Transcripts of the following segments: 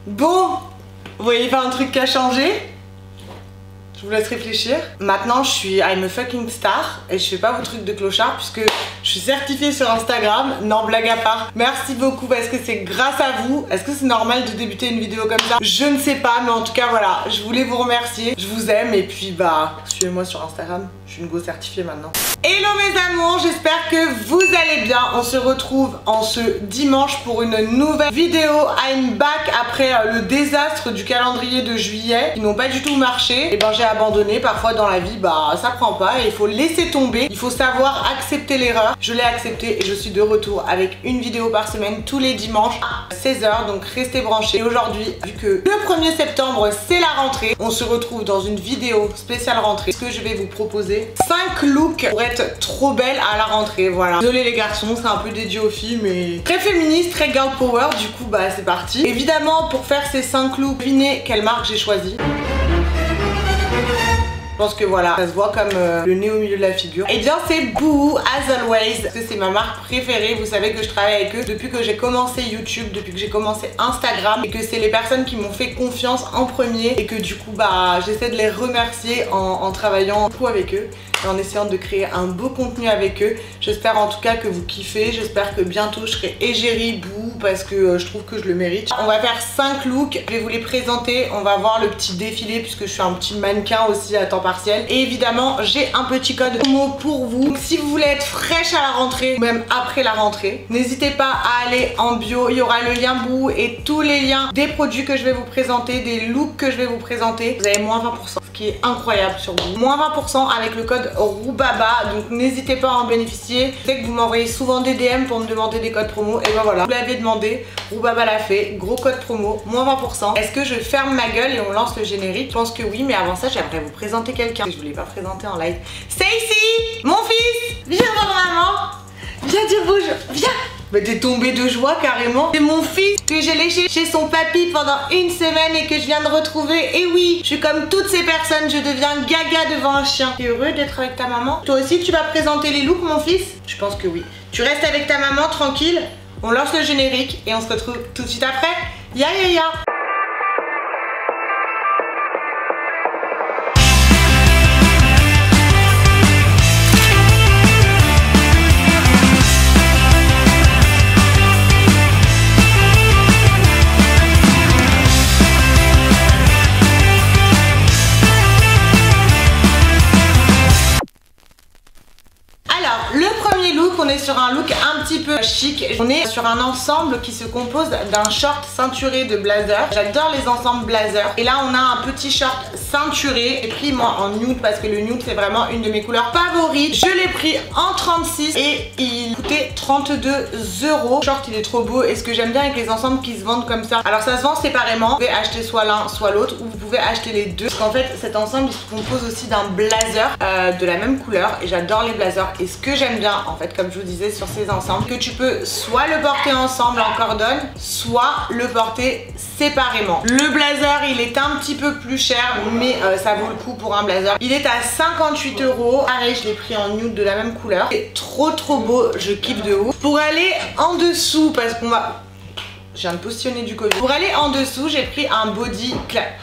Bon, vous voyez pas un truc qui a changé? Je vous laisse réfléchir. Maintenant, je suis I'm a fucking star et je fais pas vos trucs de clochard puisque je suis certifiée sur Instagram. Non, blague à part. Merci beaucoup parce que c'est grâce à vous. Est-ce que c'est normal de débuter une vidéo comme ça? Je ne sais pas, mais en tout cas, voilà. Je voulais vous remercier. Je vous aime et puis, bah, suivez-moi sur Instagram. Je suis une go certifiée maintenant. Hello mes amours, j'espère que vous allez bien. On se retrouve en ce dimanche pour une nouvelle vidéo. I'm back après le désastre du calendrier de juillet qui n'ont pas du tout marché. Et ben j'ai abandonné. Parfois dans la vie, bah ça prend pas et il faut laisser tomber. Il faut savoir accepter l'erreur. Je l'ai accepté et je suis de retour avec une vidéo par semaine tous les dimanches à 16h. Donc restez branchés. Et aujourd'hui, vu que le 1er septembre c'est la rentrée, on se retrouve dans une vidéo spéciale rentrée. Ce que je vais vous proposer 5 looks pour être trop belle à la rentrée, voilà. Désolé les garçons, c'est un peu dédié aux filles, mais très féministe, très girl power, du coup bah c'est parti. Évidemment, pour faire ces 5 looks, devinez quelle marque j'ai choisi. Je pense que voilà, ça se voit comme le nez au milieu de la figure. Et bien c'est Boohoo, as always, parce que c'est ma marque préférée. Vous savez que je travaille avec eux depuis que j'ai commencé YouTube, depuis que j'ai commencé Instagram, et que c'est les personnes qui m'ont fait confiance en premier, et que du coup bah j'essaie de les remercier en travaillant beaucoup avec eux et en essayant de créer un beau contenu avec eux. J'espère en tout cas que vous kiffez, j'espère que bientôt je serai égérie Boohoo parce que je trouve que je le mérite. On va faire 5 looks, je vais vous les présenter, on va voir le petit défilé puisque je suis un petit mannequin aussi à temps partiel. Et évidemment, j'ai un petit code promo pour vous. Donc si vous voulez être fraîche à la rentrée, ou même après la rentrée, n'hésitez pas à aller en bio. Il y aura le lien Boohoo et tous les liens des produits que je vais vous présenter, des looks que je vais vous présenter. Vous avez moins 20%, ce qui est incroyable sur Boohoo. Moins 20% avec le code ROUBABA. Donc n'hésitez pas à en bénéficier. Je sais que vous m'envoyez souvent des DM pour me demander des codes promo. Et ben voilà, vous l'avez demandé, ROUBABA l'a fait. Gros code promo, moins 20%. Est-ce que je ferme ma gueule et on lance le générique? Je pense que oui, mais avant ça, j'aimerais vous présenter quelqu'un que je voulais pas présenter en live. Stacy, mon fils, viens voir maman, viens dire bonjour, viens. Mais t'es tombée de joie carrément. C'est mon fils que j'ai léché chez son papy pendant une semaine et que je viens de retrouver. Et oui, je suis comme toutes ces personnes, je deviens gaga devant un chien. T'es heureux d'être avec ta maman? Toi aussi tu vas présenter les looks mon fils? Je pense que oui. Tu restes avec ta maman tranquille, on lance le générique et on se retrouve tout de suite après. Ya ya ya. On est sur un look un petit peu chic. On est sur un ensemble qui se compose d'un short ceinturé de blazer. J'adore les ensembles blazer. Et là on a un petit short ceinturé. J'ai pris moi en nude parce que le nude c'est vraiment une de mes couleurs favorites. Je l'ai pris en 36 et il coûtait 32 €. Le short il est trop beau et ce que j'aime bien avec les ensembles qui se vendent comme ça. Alors ça se vend séparément. Vous pouvez acheter soit l'un soit l'autre ou vous pouvez acheter les deux. Parce qu'en fait cet ensemble il se compose aussi d'un blazer de la même couleur et j'adore les blazers. Et ce que j'aime bien en fait comme je vous disais sur ces ensembles, que tu peux soit le porter ensemble en cordon, soit le porter séparément. Le blazer il est un petit peu plus cher mais ça vaut le coup pour un blazer. Il est à 58 €. Pareil, je l'ai pris en nude de la même couleur. C'est trop beau, je kiffe de ouf. Pour aller en dessous, parce qu'on va... Je viens de positionner du Covid. Pour aller en dessous, j'ai pris un body clap.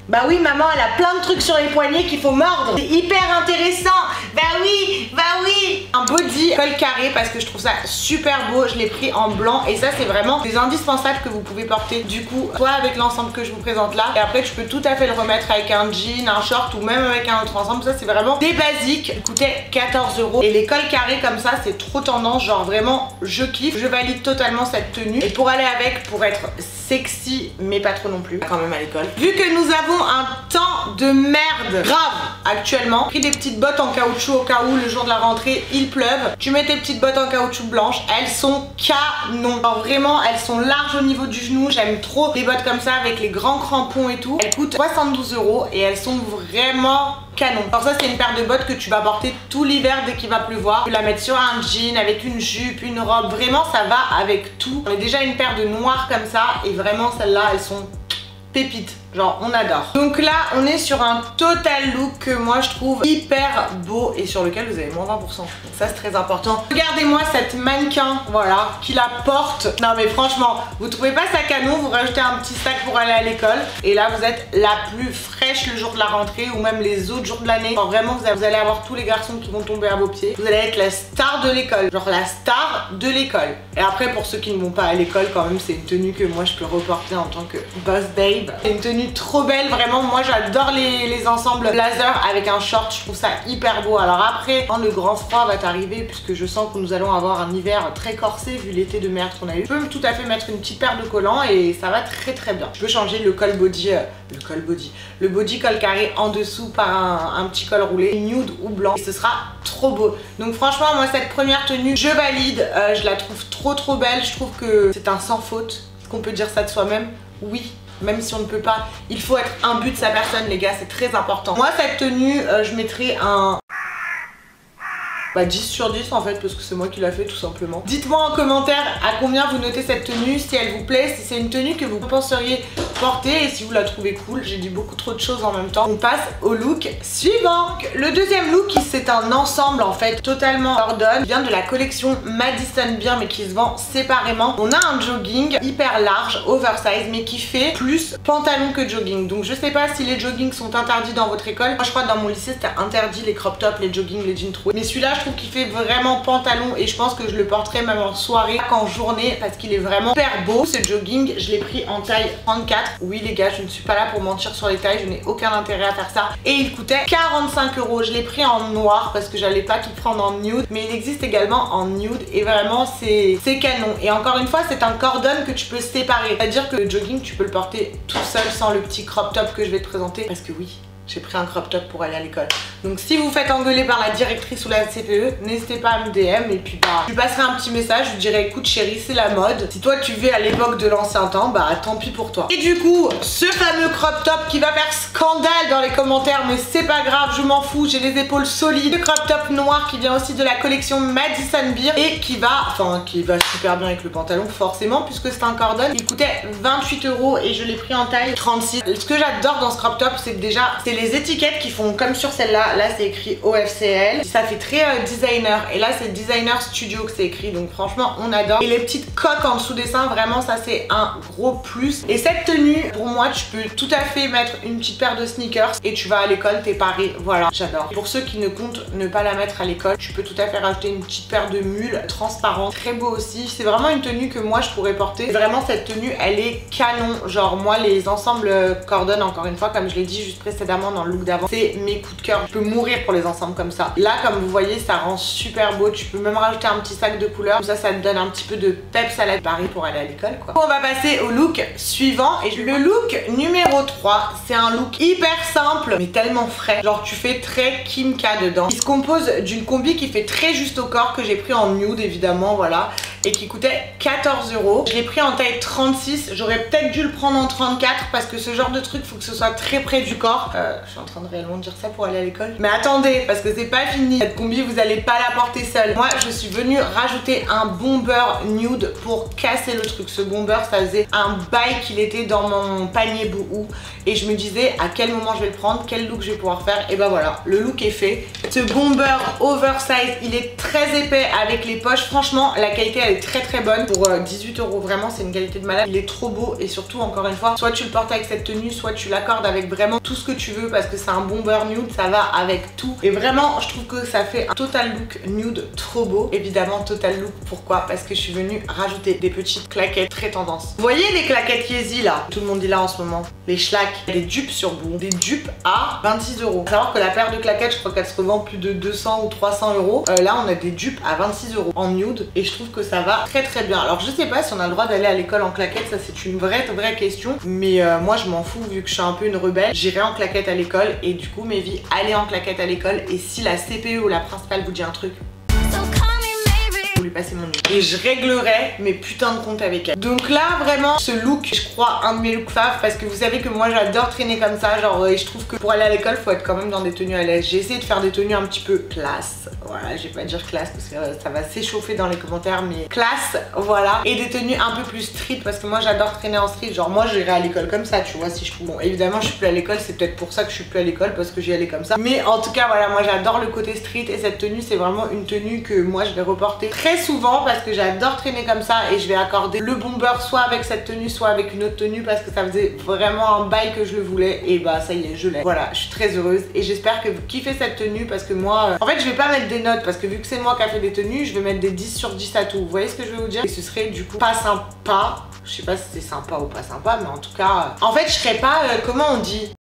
Bah oui maman, elle a plein de trucs sur les poignets qu'il faut mordre. C'est hyper intéressant. Bah oui, bah oui. Un body col carré parce que je trouve ça super beau. Je l'ai pris en blanc et ça c'est vraiment des indispensables que vous pouvez porter du coup soit avec l'ensemble que je vous présente là et après tu peux tout à fait le remettre avec un jean, un short ou même avec un autre ensemble. Ça c'est vraiment des basiques. Il coûtait 14 € et les cols carrés comme ça c'est trop tendance. Genre vraiment je kiffe. Je valide totalement cette tenue et pour aller avec, pour être sexy mais pas trop non plus quand même à l'école. Vu que nous avons un temps de merde grave actuellement, pris des petites bottes en caoutchouc au cas où le jour de la rentrée il pleuve. Tu mets tes petites bottes en caoutchouc blanches, elles sont canon. Alors vraiment elles sont larges au niveau du genou. J'aime trop les bottes comme ça avec les grands crampons et tout. Elles coûtent 72 € et elles sont vraiment canon. Alors ça c'est une paire de bottes que tu vas porter tout l'hiver dès qu'il va pleuvoir. Tu peux la mettre sur un jean avec une jupe, une robe, vraiment ça va avec tout. On a déjà une paire de noires comme ça et vraiment celles-là elles sont pépites. genre on adore. Donc là on est sur un total look que moi je trouve hyper beau et sur lequel vous avez moins 20%. Donc ça c'est très important. Regardez-moi cette mannequin, voilà, qui la porte. Non mais franchement, vous trouvez pas ça canon, vous rajoutez un petit sac pour aller à l'école et là vous êtes la plus fraîche le jour de la rentrée ou même les autres jours de l'année. Enfin, vraiment vous allez avoir tous les garçons qui vont tomber à vos pieds. Vous allez être la star de l'école, genre la star de l'école. Et après pour ceux qui ne vont pas à l'école quand même, c'est une tenue que moi je peux reporter en tant que boss babe. C'est une tenue trop belle, vraiment moi j'adore les ensembles blazer avec un short, je trouve ça hyper beau. Alors après quand le grand froid va t'arriver, puisque je sens que nous allons avoir un hiver très corsé vu l'été de merde qu'on a eu, je peux tout à fait mettre une petite paire de collants et ça va très bien. Je peux changer le col body, le body col carré en dessous par un petit col roulé nude ou blanc et ce sera trop beau. Donc franchement moi cette première tenue je valide, je la trouve trop belle, je trouve que c'est un sans faute. Est-ce qu'on peut dire ça de soi-même? Oui. Même si on ne peut pas, il faut être imbu de sa personne les gars, c'est très important. Moi cette tenue, je mettrais un 10 sur 10 en fait parce que c'est moi qui l'a fait tout simplement. Dites-moi en commentaire à combien vous notez cette tenue, si elle vous plaît, si c'est une tenue que vous penseriez porter et si vous la trouvez cool. J'ai dit beaucoup trop de choses en même temps. On passe au look suivant. Le deuxième look c'est un ensemble en fait totalement Gordon, qui vient de la collection Madison Beer mais qui se vend séparément. On a un jogging hyper large, oversize mais qui fait plus pantalon que jogging. Donc je sais pas si les joggings sont interdits dans votre école. Moi je crois que dans mon lycée c'était interdit les crop tops, les joggings, les jeans troués. Mais celui-là je trouve qu'il fait vraiment pantalon et je pense que je le porterai même en soirée qu'en journée parce qu'il est vraiment super beau. Ce jogging je l'ai pris en taille 34. Oui les gars, je ne suis pas là pour mentir sur les tailles, je n'ai aucun intérêt à faire ça. Et il coûtait 45 €. Je l'ai pris en noir parce que j'allais pas tout prendre en nude, mais il existe également en nude et vraiment c'est canon. Et encore une fois c'est un cordon que tu peux séparer, c'est à dire que le jogging tu peux le porter tout seul sans le petit crop top que je vais te présenter parce que oui, j'ai pris un crop top pour aller à l'école. Donc si vous faites engueuler par la directrice ou la CPE, n'hésitez pas à me DM et puis je lui passerai un petit message, je lui dirai écoute chérie c'est la mode, si toi tu vis à l'époque de l'ancien temps, tant pis pour toi. Et du coup ce fameux crop top qui va faire scandale dans les commentaires mais c'est pas grave, je m'en fous, j'ai les épaules solides. Le crop top noir qui vient aussi de la collection Madison Beer et qui va super bien avec le pantalon forcément puisque c'est un cordon. Il coûtait 28 € et je l'ai pris en taille 36. Ce que j'adore dans ce crop top c'est que déjà c'est les étiquettes qui font comme sur celle-là. Là c'est écrit OFCL, ça fait très designer et là c'est designer studio que c'est écrit, donc franchement on adore. Et les petites coques en dessous dessin, vraiment ça c'est un gros plus. Et cette tenue pour moi tu peux tout à fait mettre une petite paire de sneakers et tu vas à l'école, t'es paré, voilà, j'adore. Pour ceux qui ne comptent ne pas la mettre à l'école, tu peux tout à fait rajouter une petite paire de mules transparentes, très beau aussi. C'est vraiment une tenue que moi je pourrais porter. Vraiment cette tenue elle est canon, genre moi les ensembles cordon encore une fois comme je l'ai dit juste précédemment dans le look d'avant, c'est mes coups de cœur. Je peux mourir pour les ensembles comme ça. Là comme vous voyez ça rend super beau, tu peux même rajouter un petit sac de couleurs, ça te donne un petit peu de peps à la Paris pour aller à l'école quoi. On va passer au look suivant et le look numéro 3 c'est un look hyper simple mais tellement frais, genre tu fais très Kim K dedans. Il se compose d'une combi qui fait très juste au corps que j'ai pris en nude évidemment, voilà, et qui coûtait 14 €. Je l'ai pris en taille 36, j'aurais peut-être dû le prendre en 34 parce que ce genre de truc faut que ce soit très près du corps. Je suis en train de réellement dire ça pour aller à l'école. Mais attendez, parce que c'est pas fini. Cette combi, vous allez pas la porter seule. Moi, je suis venue rajouter un bomber nude pour casser le truc. Ce bomber, ça faisait un bail qu'il était dans mon panier bouhou. Et je me disais à quel moment je vais le prendre, quel look je vais pouvoir faire. Et bah voilà, le look est fait. Ce bomber oversize, il est très épais avec les poches. Franchement, la qualité, elle est très bonne. Pour 18 €, vraiment, c'est une qualité de malade. Il est trop beau et surtout, encore une fois, soit tu le portes avec cette tenue, soit tu l'accordes avec vraiment tout ce que tu veux parce que c'est un bomber nude, ça va avec tout. Et vraiment, je trouve que ça fait un total look nude trop beau. Évidemment, total look, pourquoi? Parce que je suis venue rajouter des petites claquettes très tendance. Vous voyez les claquettes Yeezy là? Tout le monde dit là en ce moment. Les schlack, des dupes sur bout, des dupes à 26 €. Faut savoir que la paire de claquettes, je crois qu'elle se revend plus de 200 ou 300 €. Là, on a des dupes à 26 € en nude et je trouve que ça va très bien. Alors, je sais pas si on a le droit d'aller à l'école en claquettes, ça c'est une vraie question. Mais moi, je m'en fous vu que je suis un peu une rebelle. J'irai en claquettes à l'école et du coup, mes vies, allez en claquettes à l'école. Et si la CPE ou la principale vous dit un truc, vous lui passer mon nude. Et je réglerai mes putains de comptes avec elle. Donc là vraiment ce look, je crois un de mes looks faves parce que vous savez que moi j'adore traîner comme ça, genre et je trouve que pour aller à l'école faut être quand même dans des tenues à l'aise. J'ai essayé de faire des tenues un petit peu classe, voilà, je vais pas dire classe parce que ça va s'échauffer dans les commentaires, mais classe, voilà, et des tenues un peu plus street parce que moi j'adore traîner en street, genre moi j'irai à l'école comme ça, tu vois, si je pouvais. Bon évidemment je suis plus à l'école, c'est peut-être pour ça que je suis plus à l'école parce que j'y allais comme ça, mais en tout cas voilà, moi j'adore le côté street et cette tenue c'est vraiment une tenue que moi je vais reporter très souvent parce que j'adore traîner comme ça et je vais accorder le bomber soit avec cette tenue soit avec une autre tenue parce que ça faisait vraiment un bail que je le voulais et bah ça y est, je l'ai. Voilà, je suis très heureuse et j'espère que vous kiffez cette tenue parce que moi en fait je vais pas mettre des notes parce que vu que c'est moi qui a fait des tenues, je vais mettre des 10 sur 10 à tout. Vous voyez ce que je veux vous dire? Et ce serait du coup pas sympa. Je sais pas si c'est sympa ou pas sympa, mais en tout cas en fait je serais pas comment on dit,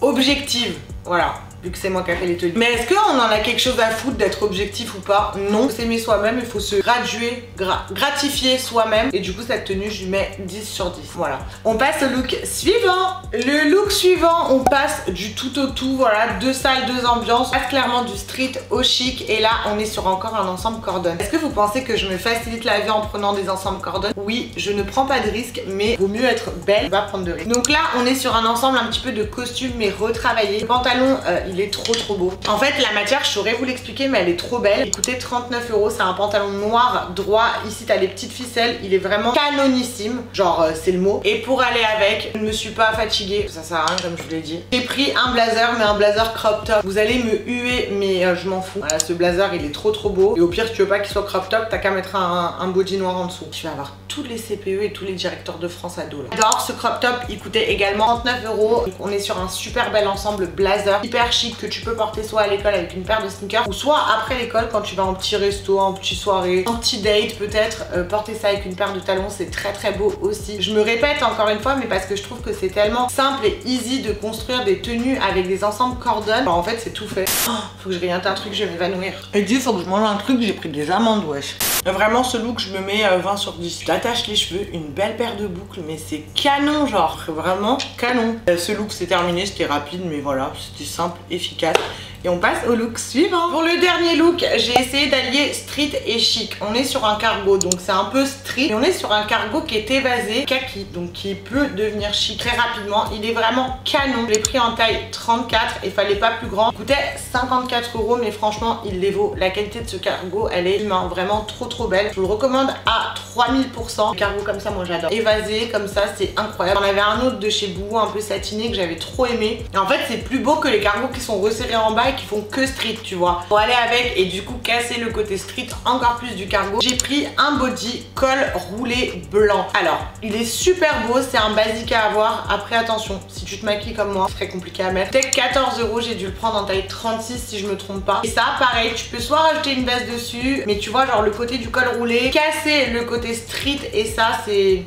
objective, voilà, vu que c'est moi qui a fait les tenues. Mais est-ce qu'on en a quelque chose à foutre d'être objectif ou pas? Non, s'aimer soi-même, il faut se gratifier soi-même. Et du coup cette tenue je lui mets 10 sur 10. Voilà. On passe au look suivant. Le look suivant, on passe du tout au tout, voilà, 2 salles, 2 ambiances. On passe clairement du street au chic et là on est sur encore un ensemble cordon. Est-ce que vous pensez que je me facilite la vie en prenant des ensembles cordon? Oui, je ne prends pas de risque, mais vaut mieux être belle, pas prendre de risque. Donc là on est sur un ensemble un petit peu de costume mais retravaillé. Le pantalon il est trop beau. En fait la matière je saurais vous l'expliquer mais elle est trop belle. Il coûtait 39 €, c'est un pantalon noir droit. Ici t'as les petites ficelles, il est vraiment canonissime, genre c'est le mot. Et pour aller avec, je ne me suis pas fatiguée, ça sert à rien comme je vous l'ai dit. J'ai pris un blazer mais un blazer crop top. Vous allez me huer mais je m'en fous. Voilà, ce blazer il est trop beau. Et au pire si tu veux pas qu'il soit crop top, t'as qu'à mettre un body noir en dessous. Je vais avoir tous les CPE et tous les directeurs de France à dos là. J'adore ce crop top, il coûtait également 39 €. Donc on est sur un super bel ensemble blazer hyper chic que tu peux porter soit à l'école avec une paire de sneakers ou soit après l'école quand tu vas en petit resto, en petite soirée, en petit date peut-être, porter ça avec une paire de talons, c'est très beau aussi. Je me répète encore une fois mais parce que je trouve que c'est tellement simple et easy de construire des tenues avec des ensembles cordon. Alors, en fait c'est tout fait. Oh, faut que je grignote un truc, je vais m'évanouir. Et dis faut que je mange un truc, j'ai pris des amandes wesh. Vraiment ce look je me mets 20 sur 10. J'attache les cheveux, une belle paire de boucles mais c'est canon, genre vraiment canon. Ce look c'est terminé, c'était rapide mais voilà, c'était simple, efficace. Et on passe au look suivant. Pour le dernier look, j'ai essayé d'allier street et chic. On est sur un cargo, donc c'est un peu street. Et on est sur un cargo qui est évasé, kaki, donc qui peut devenir chic très rapidement. Il est vraiment canon. Je l'ai pris en taille 34 et fallait pas plus grand. Il coûtait 54 €, mais franchement, il les vaut. La qualité de ce cargo, elle est humaine, vraiment trop belle. Je vous le recommande à 3000%. Un cargo comme ça, moi j'adore. Évasé, comme ça, c'est incroyable. On avait un autre de chez Bouhou, un peu satiné, que j'avais trop aimé. Et en fait, c'est plus beau que les cargos qui sont resserrés en bas qui font que street, tu vois, pour aller avec et du coup casser le côté street encore plus du cargo. J'ai pris un body col roulé blanc. Alors il est super beau, c'est un basique à avoir. Après attention, si tu te maquilles comme moi, c'est très compliqué à mettre. Peut-être 14 €, j'ai dû le prendre en taille 36 si je me trompe pas. Et ça pareil, tu peux soit rajouter une veste dessus, mais tu vois genre le côté du col roulé, casser le côté street et ça c'est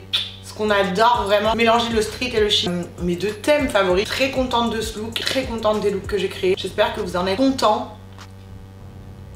qu'on adore vraiment, mélanger le street et le chic. Mes 2 thèmes favoris. Très contente de ce look, très contente des looks que j'ai créés. J'espère que vous en êtes contents.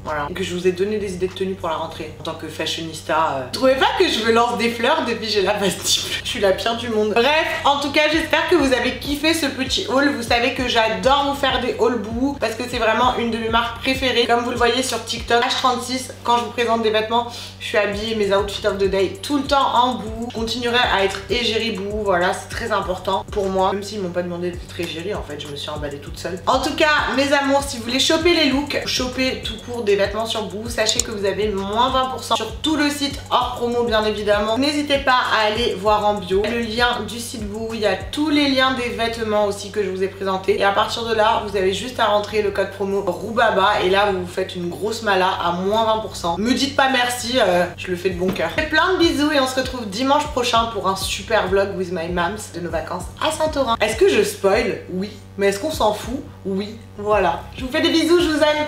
Voilà, que je vous ai donné des idées de tenue pour la rentrée en tant que fashionista. Vous trouvez pas que je me lance des fleurs depuis j'ai la pastille? Je suis la pire du monde. Bref, en tout cas j'espère que vous avez kiffé ce petit haul. Vous savez que j'adore vous faire des hauls Bouhou parce que c'est vraiment une de mes marques préférées. Comme vous le voyez sur TikTok, H36, quand je vous présente des vêtements, je suis habillée, mes outfits of the day tout le temps en Bouhou. Je continuerai à être égérie Bouhou, voilà, c'est très important pour moi. Même s'ils m'ont pas demandé d'être égérie, en fait je me suis emballée toute seule. En tout cas mes amours, si vous voulez choper les looks, choper tout court des vêtements sur Bouhou, sachez que vous avez moins 20% sur tout le site hors promo bien évidemment. N'hésitez pas à aller voir en bio le lien du site Bouhou, il y a tous les liens des vêtements aussi que je vous ai présentés et à partir de là vous avez juste à rentrer le code promo ROUBABA et là vous vous faites une grosse mala à moins 20%. Me dites pas merci, je le fais de bon cœur. Plein de bisous et on se retrouve dimanche prochain pour un super vlog with my mams de nos vacances à Saint-Orin. Est-ce que je spoil? Oui. Mais est-ce qu'on s'en fout? Oui. Voilà. Je vous fais des bisous, je vous aime.